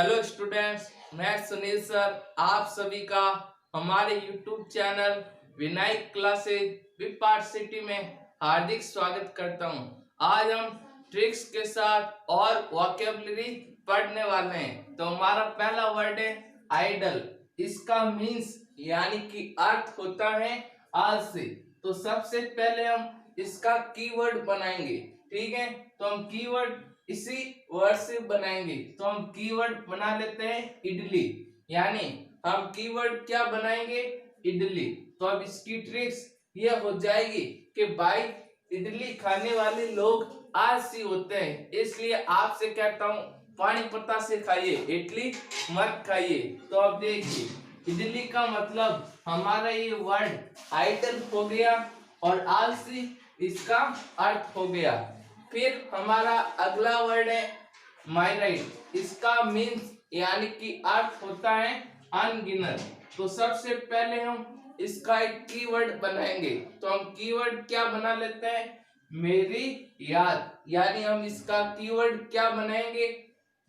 Hello students, मैं Sunil sir आप सभी का हमारे YouTube channel Vinayak classes with part city में हार्दिक स्वागत करता हूं। आज हम ट्रिक्स के साथ और वोकैबुलरी पढ़ने वाले हैं। तो हमारा पहला वर्ड है आइडल। इसका मीन्स यानी कि अर्थ होता है आलसी। तो सबसे पहले हम इसका कीवर्ड बनाएंगे। ठीक है, तो हम कीवर्ड इसी वर्ड से बनाएंगे। तो हम कीवर्ड बना लेते हैं इडली, यानी हम कीवर्ड क्या बनाएंगे? इडली। तो अब इसकी ट्रिक्स ये हो जाएगी कि भाई इडली खाने वाले लोग आलसी होते हैं, इसलिए आपसे कहता हूँ पानी पत्ता से खाइए, इडली मत खाइए। तो अब देखिए, इडली का मतलब हमारा ये वर्ड आइडल हो गया और आलसी इसका अर्थ हो गया। फिर हमारा अगला वर्ड है माइराइट। इसका मीन्स यानी कि अर्थ होता है अनगिनत। तो सबसे पहले हम इसका एक कीवर्ड बनाएंगे। तो हम कीवर्ड क्या बना लेते हैं? मेरी याद, यानी हम इसका कीवर्ड क्या बनाएंगे?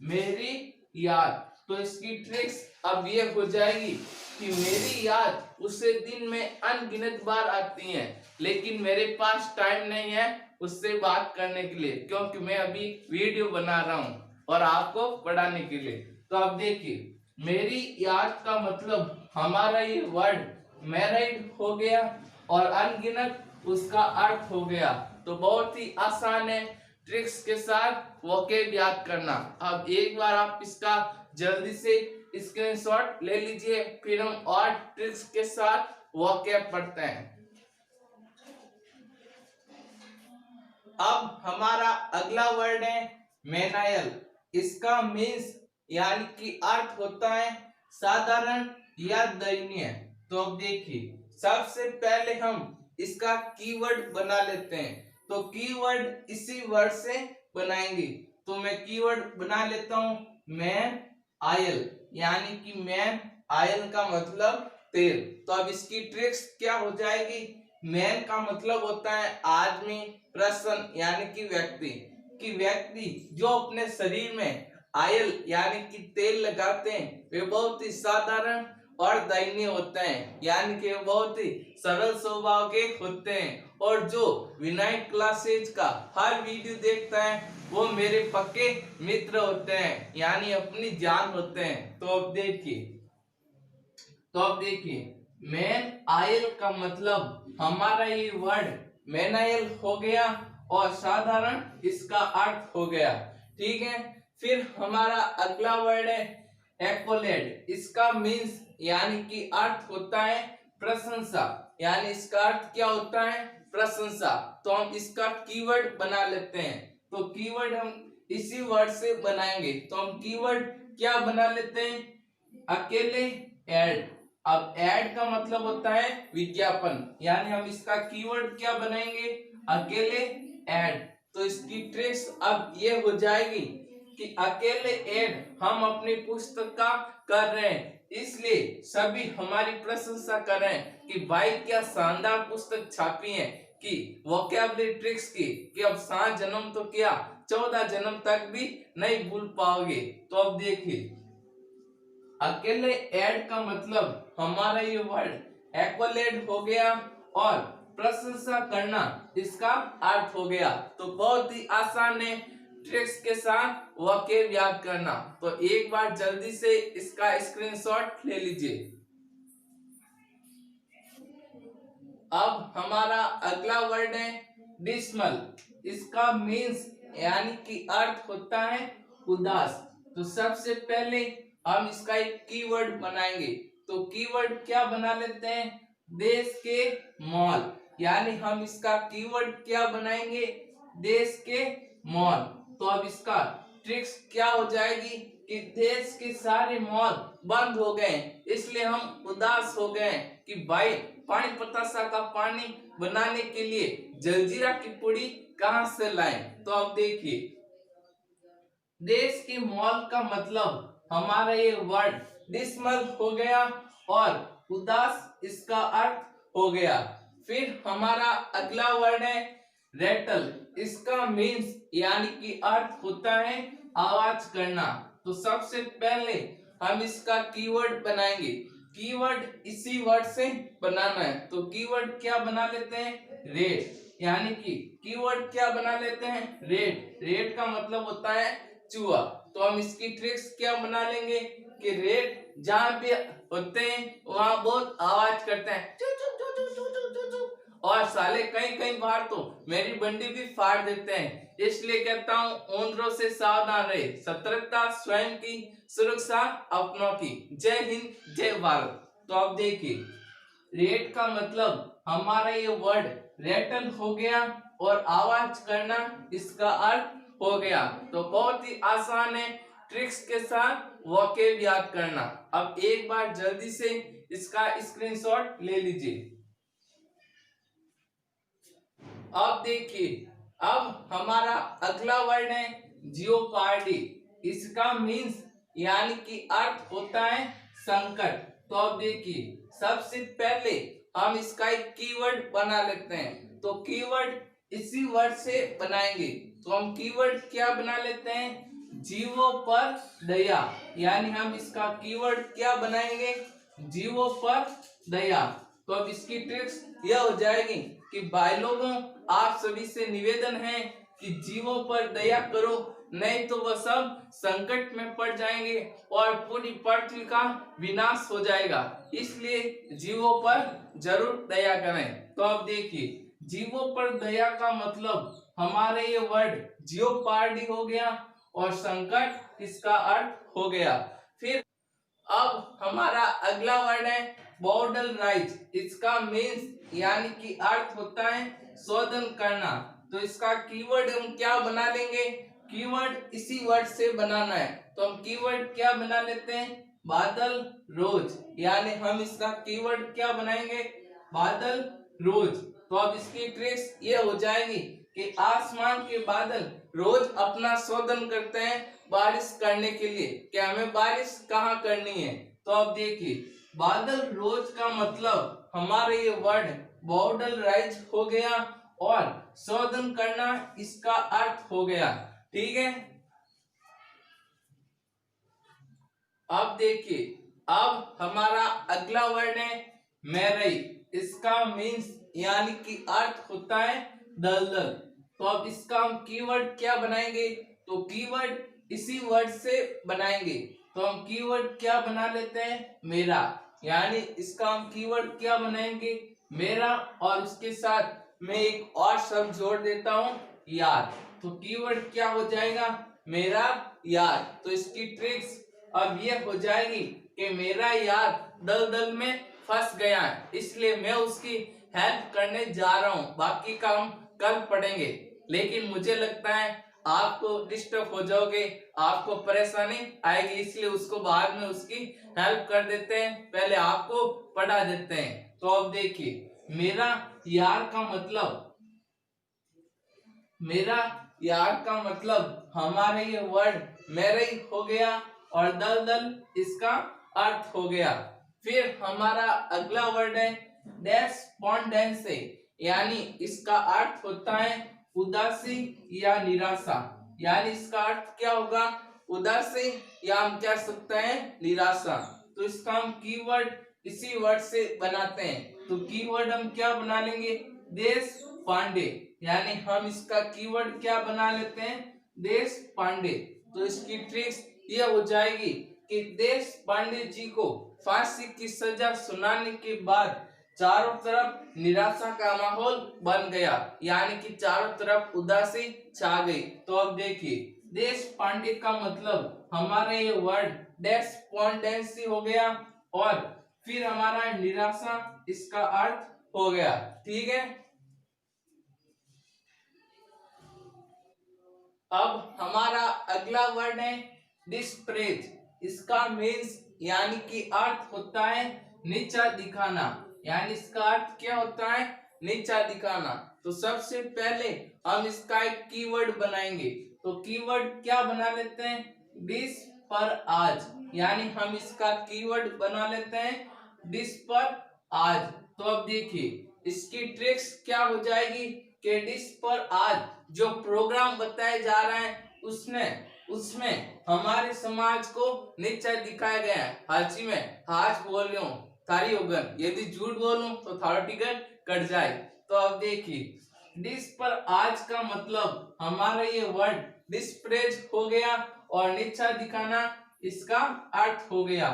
मेरी याद। तो इसकी ट्रिक्स अब ये हो जाएगी कि मेरी याद उसे दिन में अनगिनत बार आती है, लेकिन मेरे पास टाइम नहीं है उससे बात करने के लिए, क्योंकि मैं अभी वीडियो बना रहा हूँ और आपको पढ़ाने के लिए। तो अब देखिए, मेरी याद का मतलब हमारा ये वर्ड मैरिड हो गया और अनगिनत उसका अर्थ हो गया। तो बहुत ही आसान है ट्रिक्स के साथ वोकैब याद करना। अब एक बार आप इसका जल्दी से स्क्रीनशॉट ले लीजिए, फिर हम और ट्रिक्स के साथ वोकैब पढ़ते हैं। अब हमारा अगला वर्ड है मेनायल। इसका मीन्स यानी कि अर्थ होता है साधारण या दयनीय। तो अब देखिए, सबसे पहले हम इसका कीवर्ड बना लेते हैं। तो कीवर्ड इसी वर्ड से बनाएंगे। तो मैं कीवर्ड बना लेता हूं मैन आयल, यानी कि मैन आयल का मतलब तेल। तो अब इसकी ट्रिक्स क्या हो जाएगी? मैन का मतलब होता है आदमी, पर्सन यानी कि व्यक्ति जो अपने शरीर में आयल यानी कि तेल लगाते हैं वे बहुत ही साधारण और दयनीय होते हैं, यानी कि बहुत ही सरल स्वभाव के होते हैं। और जो विनायक क्लासेज का हर वीडियो देखता है वो मेरे पक्के मित्र होते हैं, यानी अपनी जान होते हैं। तो अब देखिए मैन आयल का मतलब हमारा ये वर्ड मैनायल हो गया और साधारण इसका अर्थ हो गया। ठीक है, फिर हमारा अगला वर्ड है एक्कोलेड। इसका मीन्स यानी कि अर्थ होता है प्रशंसा, यानी इसका अर्थ क्या होता है? प्रशंसा। तो हम इसका कीवर्ड बना लेते हैं। तो कीवर्ड हम इसी वर्ड से बनाएंगे। तो हम कीवर्ड क्या बना लेते हैं? अकेले एड। अब एड का मतलब होता है विज्ञापन, यानी हम इसका कीवर्ड क्या बनाएंगे? अकेले एड। तो इसकी ट्रिक्स अब ये हो जाएगी कि अकेले एड हम अपनी पुस्तक का कर रहे हैं, इसलिए सभी हमारी प्रशंसा कर रहे हैं कि भाई क्या शानदार पुस्तक छापी है, कि वोकैबुलरी ट्रिक्स की कि अब 7 जन्म तो क्या 14 जन्म तक भी नहीं भूल पाओगे। तो अब देखिए, अकेले एड का मतलब हमारा ये वर्ड एक्वलेड हो गया और प्रशंसा करना इसका अर्थ हो गया। तो बहुत ही आसान है ट्रिक्स के साथ वोकैब याद करना। तो एक बार जल्दी से इसका स्क्रीनशॉट ले लीजिए। अब हमारा अगला वर्ड है डिसमल। इसका मीन्स यानी कि अर्थ होता है उदास। तो सबसे पहले हम इसका एक कीवर्ड बनाएंगे। तो कीवर्ड क्या बना लेते हैं? देश के मॉल, यानी हम इसका कीवर्ड क्या बनाएंगे? देश के मॉल। तो अब इसका ट्रिक्स क्या हो जाएगी कि देश के सारे मॉल बंद हो गए, इसलिए हम उदास हो गए कि भाई पानी पतासा का पानी बनाने के लिए जलजीरा की पुड़ी कहां से लाएं। तो अब देखिए, देश के मॉल का मतलब हमारा ये वर्ड डिसमल हो गया और उदास इसका अर्थ हो गया। फिर हमारा अगला वर्ड है रेटल। इसका मीन्स यानी कि अर्थ होता है आवाज करना। तो सबसे पहले हम इसका कीवर्ड बनाएंगे। कीवर्ड इसी वर्ड से बनाना है, तो कीवर्ड क्या बना लेते हैं, रेट। यानी कि कीवर्ड क्या बना लेते हैं, रेट। रेट का मतलब होता है चूहा। तो हम इसकी ट्रिक्स क्या बना लेंगे कि रेट जहां पे होते हैं वहां बहुत आवाज करते हैं, चू चू चू चू चू चू चू चू। और साले कई कई बार तो मेरी बंडी भी फाड़ देते हैं। इसलिए कहता हूँ उम्रों से सावधान रहे, सतर्कता स्वयं की, सुरक्षा अपनों की। जय हिंद, जय भारत। तो अब देखिए, रेट का मतलब हमारा ये वर्ड रेटल हो गया और आवाज करना इसका अर्थ हो गया। तो बहुत ही आसान है ट्रिक्स के साथ वोकैब याद करना। अब एक बार जल्दी से इसका स्क्रीनशॉट ले लीजिए। अब देखिए, अब हमारा अगला वर्ड है जियोपार्डी। इसका मीन्स यानी कि अर्थ होता है संकट। तो अब देखिए, सबसे पहले हम इसका एक कीवर्ड बना लेते हैं। तो कीवर्ड इसी वर्ड से बनाएंगे। तो हम कीवर्ड क्या बना लेते हैं, जीवों पर दया। यानी हम इसका कीवर्ड क्या बनाएंगे, जीवों पर दया। तो अब इसकी ट्रिक्स यह हो जाएगी कि भाई लोगों, आप सभी से निवेदन है कि जीवों पर दया करो, नहीं तो वह सब संकट में पड़ जाएंगे और पूरी पृथ्वी का विनाश हो जाएगा। इसलिए जीवों पर जरूर दया करें। तो अब देखिए, जीवों पर दया का मतलब हमारे ये वर्ड जियोपार्डी हो गया और संकट इसका अर्थ हो गया। फिर अब हमारा अगला वर्ड है बॉर्डर राइज। इसका मीन्स यानी कि अर्थ होता है शोधन करना। तो इसका कीवर्ड हम क्या बना लेंगे, कीवर्ड इसी वर्ड से बनाना है। तो हम कीवर्ड क्या बना लेते हैं, बादल रोज। यानी हम इसका कीवर्ड क्या बनाएंगे, बादल रोज। तो अब इसकी ट्रिक्स ये हो जाएगी कि आसमान के बादल रोज अपना शोधन करते हैं बारिश करने के लिए कि हमें बारिश कहाँ करनी है। तो अब देखिए, बादल रोज का मतलब हमारे ये वर्ड बॉर्डर राइज हो गया और शोधन करना इसका अर्थ हो गया। ठीक है, अब देखिए, अब हमारा अगला वर्ड है मैरई। इसका मीन्स यानी कि अर्थ होता है दलदल। तो अब इसका हम कीवर्ड क्या बनाएंगे, तो कीवर्ड इसी वर्ड से बनाएंगे। तो हम कीवर्ड क्या बना लेते हैं, मेरा। यानी इसका हम कीवर्ड क्या बनाएंगे, मेरा, और उसके साथ मैं एक और शब्द जोड़ देता हूँ, यार। तो कीवर्ड क्या हो जाएगा, मेरा यार। तो इसकी ट्रिक्स अब ये हो जाएगी कि मेरा यार दलदल में फंस गया है, इसलिए मैं उसकी हेल्प करने जा रहा हूँ। बाकी का हम कल पढ़ेंगे। लेकिन मुझे लगता है आपको डिस्टर्ब हो जाओगे, आपको परेशानी आएगी, इसलिए उसको बाद में उसकी हेल्प कर देते हैं, पहले आपको पढ़ा देते हैं। तो अब देखिए, मेरा यार का मतलब, मेरा यार का मतलब हमारे ये वर्ड मेरे ही हो गया और दलदल इसका अर्थ हो गया। फिर हमारा अगला वर्ड है डेस्पोंडेंसे। यानी इसका अर्थ होता है उदासी या निराशा। यानी इसका अर्थ क्या होगा, उदासी, या हम कह सकते हैं निराशा। तो इसका हम कीवर्ड इसी वर्ड से बनाते हैं। तो कीवर्ड हम क्या बना लेंगे, देश पांडे। यानी हम इसका कीवर्ड क्या बना लेते हैं, देश पांडे। तो इसकी ट्रिक्स ये हो जाएगी कि देश पांडे जी को फांसी की सजा सुनाने के बाद चारों तरफ निराशा का माहौल बन गया, यानी कि चारों तरफ उदासी छा गई। तो अब देखिए, देश पांडे का मतलब हमारे ये वर्ड डेस्पोंडेंसी हो गया और फिर हमारा निराशा इसका अर्थ हो गया। ठीक है, अब हमारा अगला वर्ड है डिस्प्रेज। इसका मीन्स यानी कि अर्थ होता है नीचा दिखाना। यानी इसका अर्थ क्या होता है, नीचा दिखाना। तो सबसे पहले हम इसका एक कीवर्ड बनाएंगे। तो कीवर्ड क्या बना लेते हैं, डिस पर आज। यानी हम इसका कीवर्ड बना लेते हैं डिस पर आज। तो अब देखिए, इसकी ट्रिक्स क्या हो जाएगी कि डिस पर आज जो प्रोग्राम बताया जा रहा है उसमें उसमें हमारे समाज को नीचा दिखाया गया है। हाची में हाच बोल रही हूँ थारी होगन, यदि झूठ बोलूं तो थारा टिकट कट जाए। तो अब देखिए डिस पर आज का मतलब हमारा ये वर्ड डिस्प्रेज हो गया और नीचा दिखाना इसका अर्थ हो गया।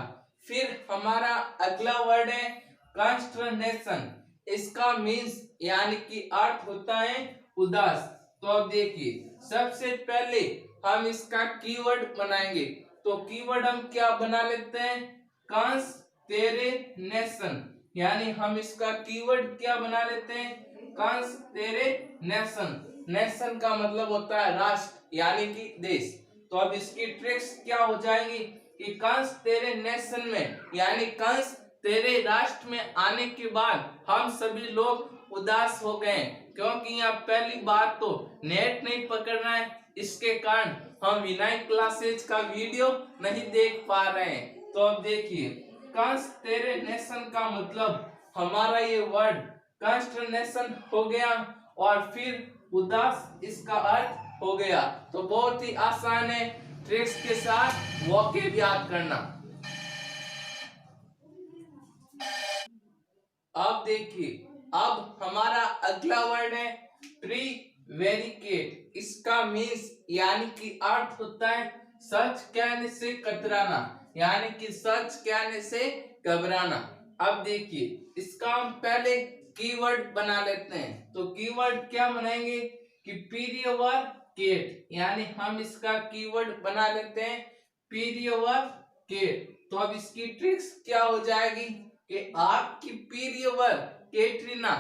फिर हमारा अगला वर्ड है कॉन्स्टर्नेशन। इसका मीन्स यानी कि अर्थ होता है उदास। तो अब देखिए सबसे पहले हम इसका कीवर्ड बनाएंगे। तो कीवर्ड हम क्या बना लेते हैं, कॉन्स्टेरेनेशन, यानी हम इसका कीवर्ड क्या बना लेते हैं, कॉन्स्टेरेनेशन। नेशन का मतलब होता है राष्ट्र यानी कि देश। तो अब इसकी ट्रिक्स क्या हो जाएंगी कि कंस तेरे नेशन में यानी कंस तेरे राष्ट्र में आने के बाद हम सभी लोग उदास हो गए, क्योंकि यहाँ पहली बात तो नेट नहीं पकड़ रहा है, इसके कारण हम विनायक क्लासेज का वीडियो नहीं देख पा रहे हैं। तो अब देखिए कंस तेरे नेशन का मतलब हमारा ये वर्ड कंस्टर्नेशन हो गया और फिर उदास इसका अर्थ हो गया। तो बहुत ही आसान है ट्रिक्स के साथ वोकैब याद करना। अब देखिए अब हमारा अगला वर्ड है प्रीवेरिकेट। इसका मीन्स यानी कि अर्थ होता है सच कहने से कतराना, यानी कि सच कहने से घबराना। अब देखिए इसका हम पहले कीवर्ड बना लेते हैं। तो कीवर्ड क्या बनाएंगे कि प्रीवेरिकेट, यानी हम इसका कीवर्ड बना लेते हैं प्रीवेरिकेट। तो अब इसकी ट्रिक्स क्या हो जाएगी कि आपकी पीरियवर केटरीना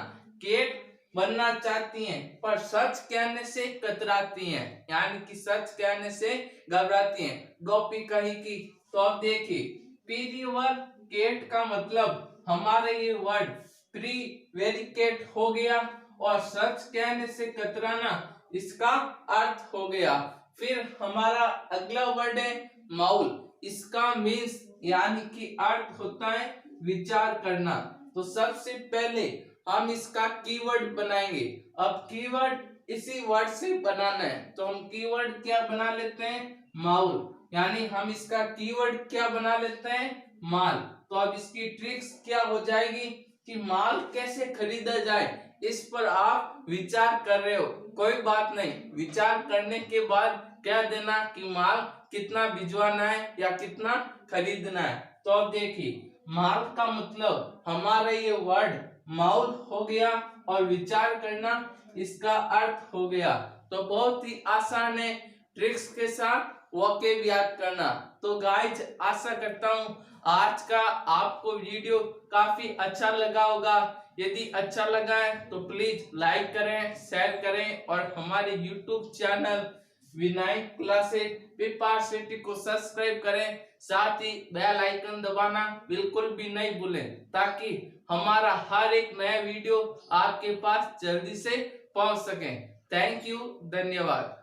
केट बनना चाहती हैं पर सच कहने से कतराती हैं, यानी कि सच कहने से घबराती हैं, डोपी कही की। तो अब देखिए पीरियवर केट का मतलब हमारा ये वर्ड प्रीवेरिकेट हो गया और सच कहने से कतराना इसका अर्थ हो गया। फिर हमारा अगला वर्ड है माउल। इसका मीन्स यानी कि अर्थ होता है विचार करना। तो सबसे पहले हम इसका कीवर्ड बनाएंगे। अब कीवर्ड इसी वर्ड से बनाना है, तो हम कीवर्ड क्या बना लेते हैं, माउल, यानी हम इसका कीवर्ड क्या बना लेते हैं, माल। तो अब इसकी ट्रिक्स क्या हो जाएगी कि माल कैसे खरीदा जाए, इस पर आप विचार कर रहे हो, कोई बात नहीं, विचार करने के बाद कह देना कि माल कितना भिजवाना है या कितना खरीदना है। तो अब देखिए माल का मतलब हमारा ये वर्ड माउल हो गया और विचार करना इसका अर्थ हो गया। तो बहुत ही आसान है ट्रिक्स के साथ वोकैब याद करना। तो गाइज आशा करता हूँ आज का आपको वीडियो काफी अच्छा लगा होगा। यदि अच्छा लगा है तो प्लीज लाइक करें, शेयर करें और हमारे यूट्यूब चैनल विनायक क्लासेज विपार्सिटी को सब्सक्राइब करें। साथ ही बेल आइकन दबाना बिल्कुल भी नहीं भूलें, ताकि हमारा हर एक नया वीडियो आपके पास जल्दी से पहुंच सके। थैंक यू, धन्यवाद।